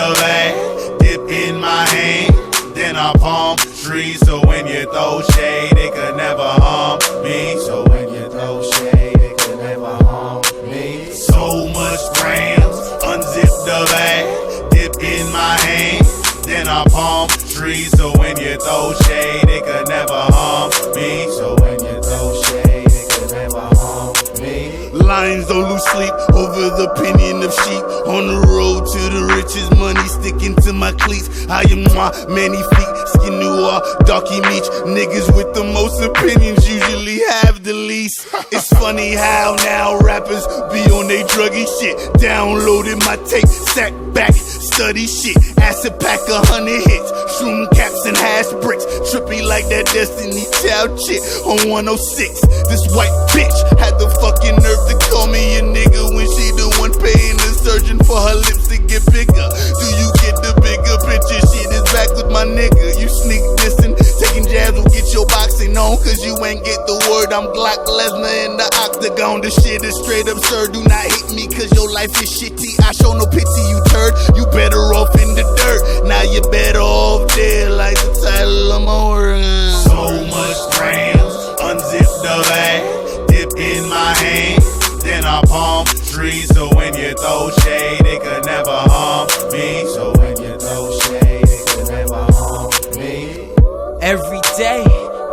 the bag, dip in my hand, then I palm trees. So when you throw shade, it could never harm me. So when you throw shade, it could never harm me. So much grams, unzip the bag, dip in my hand, then I palm trees. So when you throw shade, it could never harm me. So when you throw shade, it could never harm me. Lions don't lose sleep over the opinion of sheep. On the road to the riches, money sticking to my cleats. I am my many feet, skin noir, darky meat. Niggas with the most opinions usually have the least. It's funny how now rappers be on they druggy shit. Downloaded my tape, sat back, study shit. Acid pack 100 hits, shroom caps and hash bricks. Trippy like that Destiny Child chick on 106. This white bitch had the fucking nerve to call me a nigga when she the one paying the surgeon for her lips to get bigger. Do you get the bigger picture? Shit is back with my nigga. You sneak dissing, taking jabs will get your boxing on, cause you ain't get the word. I'm Glock Lesnar in the octagon. This shit is straight absurd. Do not hate me cause your life is shitty. I show no pity, you turd. You better off in the dirt. Now you better off dead like the title of my work. So much grams, unzip the bag, dip in my hand, then I palm trees. So when you throw shade, it could never harm me. So when you throw shade, it could never harm me. Every day,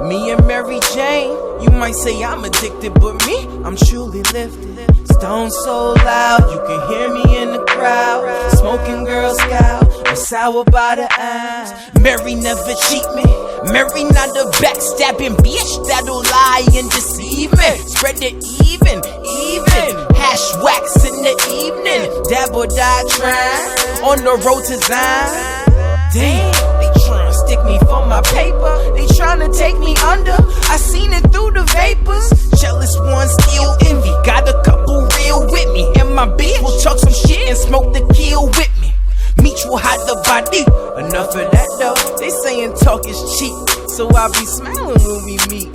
me and Mary Jane. You might say I'm addicted, but me, I'm truly lifted. Stone so loud, you can hear me in the crowd. Smoking Girl Scout, I'm sour by the eyes. Mary never cheat me. Mary not a backstabbing bitch that'll lie and deceive me. Spread it even. Hash wax in the evening. Dab or die trying on the road to Zion. Damn, they tryna stick me for my paper. They tryna take me under. I seen it through the vapors. Jealous ones still envy. Got a couple real with me. And my bitch will talk some shit and smoke the kill with me. Meet will hide the body. Enough of that though. They saying talk is cheap, so I be smiling when we meet.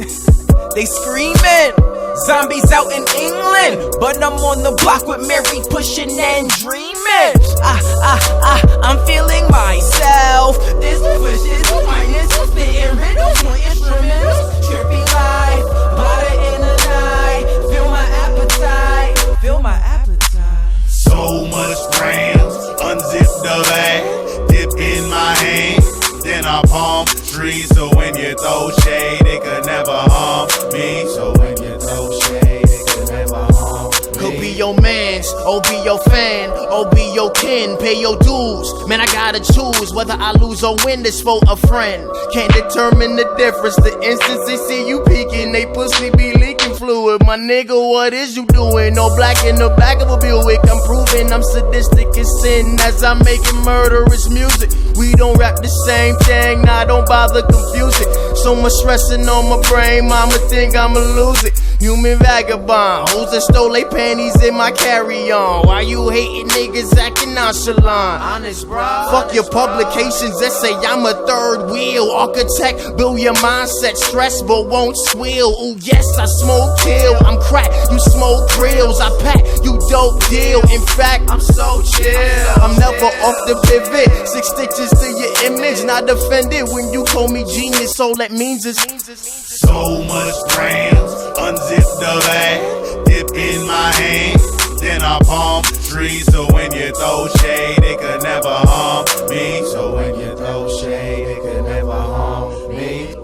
They screaming, zombies out in England, but I'm on the block with Mary pushing and dreaming. I'm feeling myself. This push is minus, spitting riddles, more instrumentals. Trippy life, butter in the night. Feel my appetite, feel my appetite. So much grams, unzip the bag, dip in my hand, then I palm trees. So when you throw shade, it could never harm me. So when you throw shade, it could never harm me. Could be your mans, or be your fan, or be your kin, pay your dues. Man, I gotta choose whether I lose or win this for a friend. Can't determine the difference. The instant they see you peeking, they pussy be leaking fluid. My nigga, what is you doing? No black in the back of a Buick. I'm proving I'm sadistic as sin as I'm making murderous music. We don't rap the same thing, nah, don't bother confuse it. So much stressing on my brain, mama think I'ma lose it. Human vagabond, hoes that stole they panties in my carry-on. Why you hating niggas acting nonchalant? Honest, bro. Fuck your publications that say I'm a third wheel. Architect, build your mindset, stress but won't swill. Ooh yes, I smoke kill, I'm crack, you smoke grills. I pack, you dope deal. In fact, I'm so chill. I'm never off the pivot. 6 stitches to your image, not offended when you call me genius. All that means is so much grams, unzip the bag, dip in my hand, then I palm trees. So when you throw shade, it could never harm me. So when you throw shade, it could never harm me.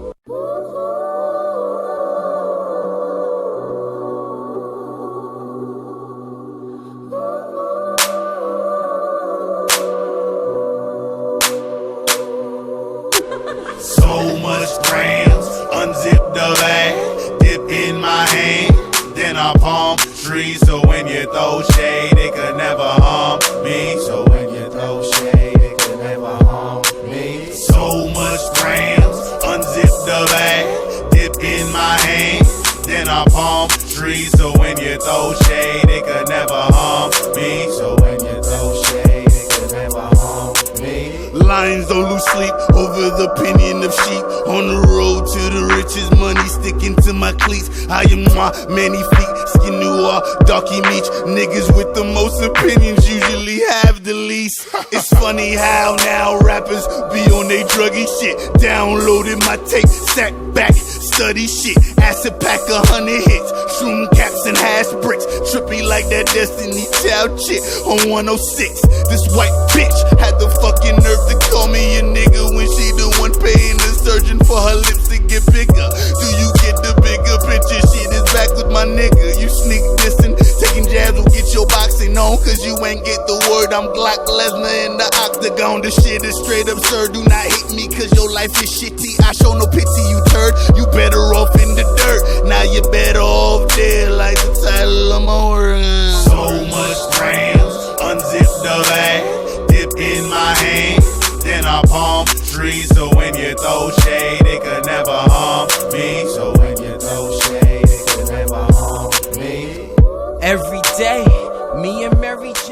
So much grams, unzip the bag, dip in my hand, then I palm trees. So when you throw shade, it could never harm me. So when you throw shade, it could never harm me. So much grams, unzip the bag, dip in my hand, then I palm trees. So when you throw shade, it could never harm me. So when you throw shade, it could never harm me. Lions don't lose sleep over the opinion of sheep. On the road to the riches, money sticking to my cleats. I am my many feet, skin noir, darky meat. Niggas with the most opinions usually have the the least. It's funny how now rappers be on they druggy shit. Downloaded my tape, sat back, study shit. Acid pack 100 hits, shroom caps and hash bricks. Trippy like that Destiny Child shit on 106. This white bitch had the fucking nerve to call me a nigga when she the one paying the surgeon for her lips to get bigger. Do you get the bigger picture? Shit is back with my nigga. You sneak dissing, taking jabs will get your boxing on, cause you ain't get the word. I'm Glock Lesnar in the octagon. This shit is straight absurd. Do not hate me cause your life is shitty. I show no pity, you turd. You better off in the dirt. Now you better off dead like the title of my work. So much grams, unzip the bag, dip in my hand, then I palm trees. So when you throw shade, it could never harm me. So when you throw shade, it could never harm me. Every day, me and Mary J.